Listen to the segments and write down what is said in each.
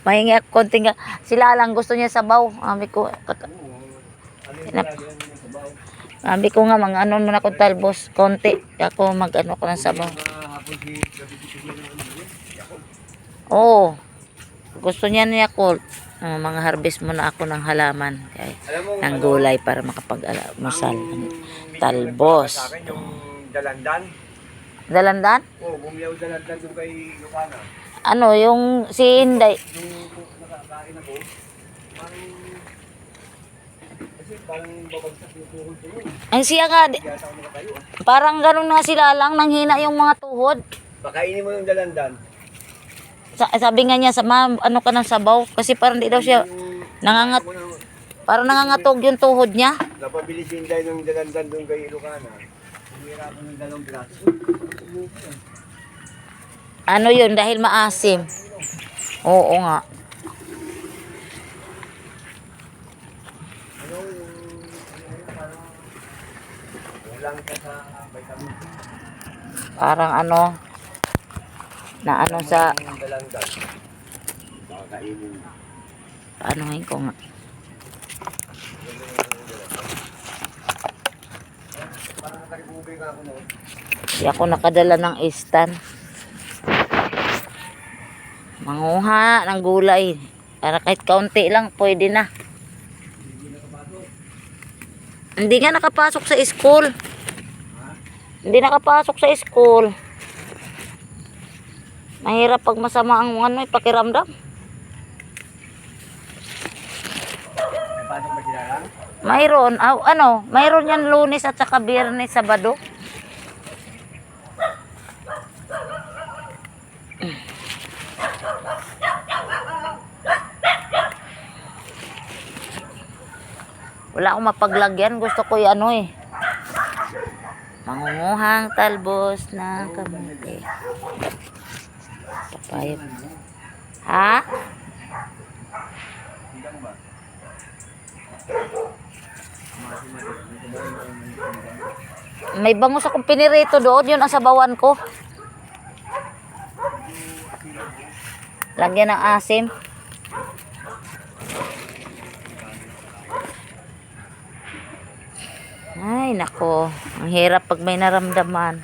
Mahingi ako konting sila lang gusto niya sabaw. Sabi ko nga mga ano muna kong talbos konti. Ako mag ano ko ng sabaw. Oo. Gusto niya niya ko mga harvest muna ako ng halaman kay ng gulay para makapag-almusal ng talbos. Dalandan? Dalandan? Oo, bumili ako dalandan doon kay Lucana. Ano, yung si Inday. Yung nakakain ako, parang babagsak yung tuhod ko yun. Ang siya nga, Kaya ako nakatayo. parang ganun nga sila lang, nanghina yung mga tuhod. Pakainin mo yung dalandan. Sabi nga niya, ano ka ng sabaw? Kasi parang di daw siya, parang nangangatog yung tuhod niya. Napabili si Inday ng dalandan doon kay Lucana. Humira ko ng 2 braso. Ano yun, dahil maasim. Oo nga. Ano yung kulang ka sa vitamin C? Parang ano, na ano sa, Yung dalandan. Kakainin mo. ano ngayon ko nga. Parang nakaribubay ka ako noon. Di ako nakadala ng istan. Manguha ng gulay. Para kahit kaunti lang, pwede na. Hindi nga nakapasok sa school. Hindi nakapasok sa school. Mahirap pag masama ang ano, pakiramdam. Napasok ba sila lang? Mayroon, mayroon yan Lunes at saka Biyernes, Sabado. Wala akong mapaglagyan, gusto ko ano eh. Mangunguhang talbos ng kamote. Papaya. Ha? May bangus akong pinirito doon, yun ang sabawan ko. Lagyan ng asim. Ay, nako. Ang hirap pag may naramdaman.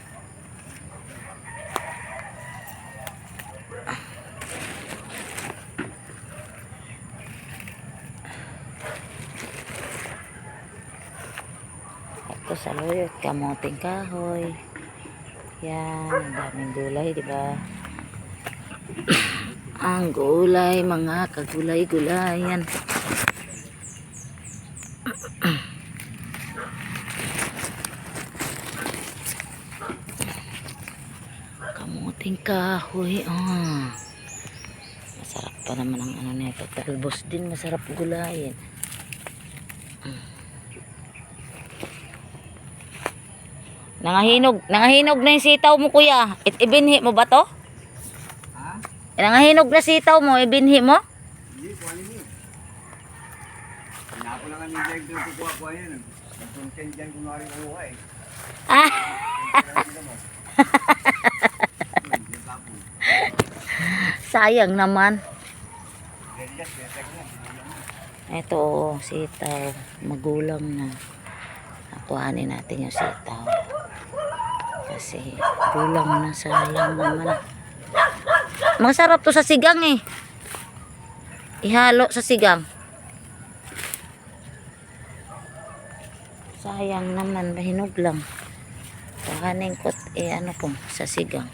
Ito sa luyot, kamuting kahoy. Yan, ang daming gulay, di ba? Ang gulay, mga kagulay-gulayan. Kamuting kahoy. Masarap pa naman ang ano nito. Talbos din, masarap gulayin. Nangahinog na yung sitaw mo, kuya. Ibinhi mo ba to? Ha? Nangahinog na sitaw mo, ibinhi mo? Hindi, kuhanin mo. Hinako lang ang Inday doon kukuha-kuha yan. Nag-content dyan kung nga rin kuha eh. Ah! Sayang naman. Ito, sitaw. Magulang na. Nakuhanin natin yung sitaw. Kasi gulang na, sayang naman. Masarap to sa sigang eh. Ihalo sa sigang. Sayang naman, mahinog lang. Kuhanin ko ano po sa sigang.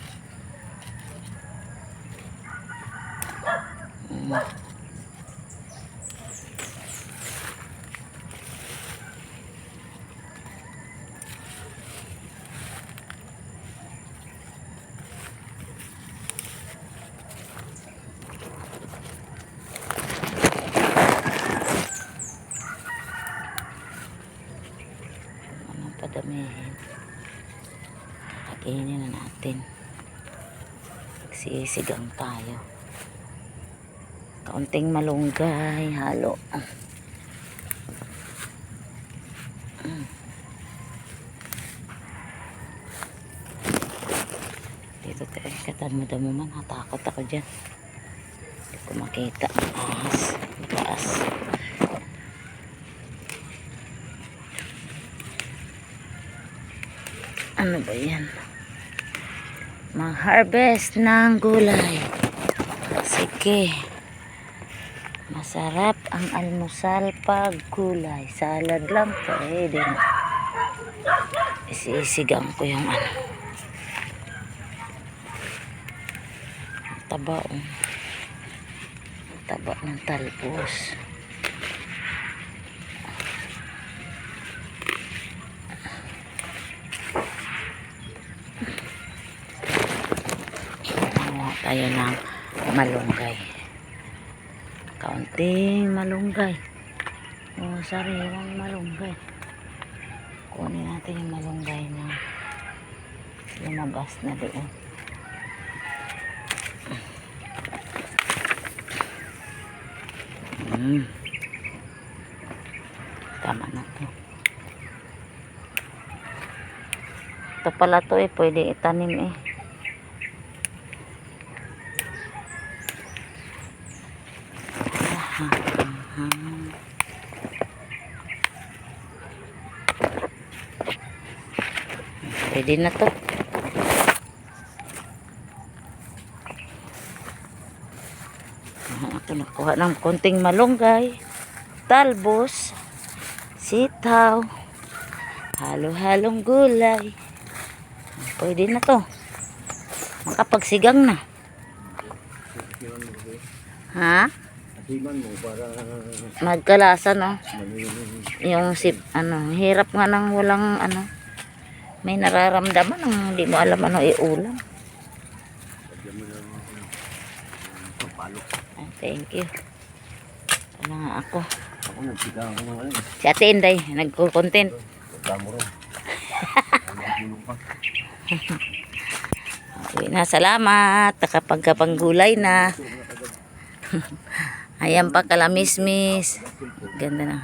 Padamihin. Kainin na natin. Sisigang tayo. Kaunting malunggay, halo. Dito tayo, katadmo-damo man. Natakot ako dyan. Hindi ko makita. Taas. Ano ba yan? Mag-harvest ng gulay. Sige. Masarap ang almusal pag gulay. Salad lang pwede na. Isisigang ko yung ano. Taba oh. Taba ng talbos. Kumuha tayo ng malunggay. Kaunting malunggay. O sariwang malunggay. Kunin natin yung malunggay na lumabas na doon. Tama na to. Ito pala to pwede itanim Pwede na to. Ako nakuha ng konting malunggay, talbos, sitaw, halo-halong gulay. Pwede na to. Makapagsigang na. Ha? Asiman mo para Magkalasa no. malilinis. Yung hirap nga nang walang may nararamdaman ng hindi mo alam ano iulam. Lagyan mo ng palo. Thank you. Ano nga ako. Ako nagsigang ako ng ano. Si Ate Inday, nagko-content. Pagkamo rin. Ang pa. Uwi na, salamat. Nakapagkapanggulay na. Ayan pa kalamismis. Ganda na.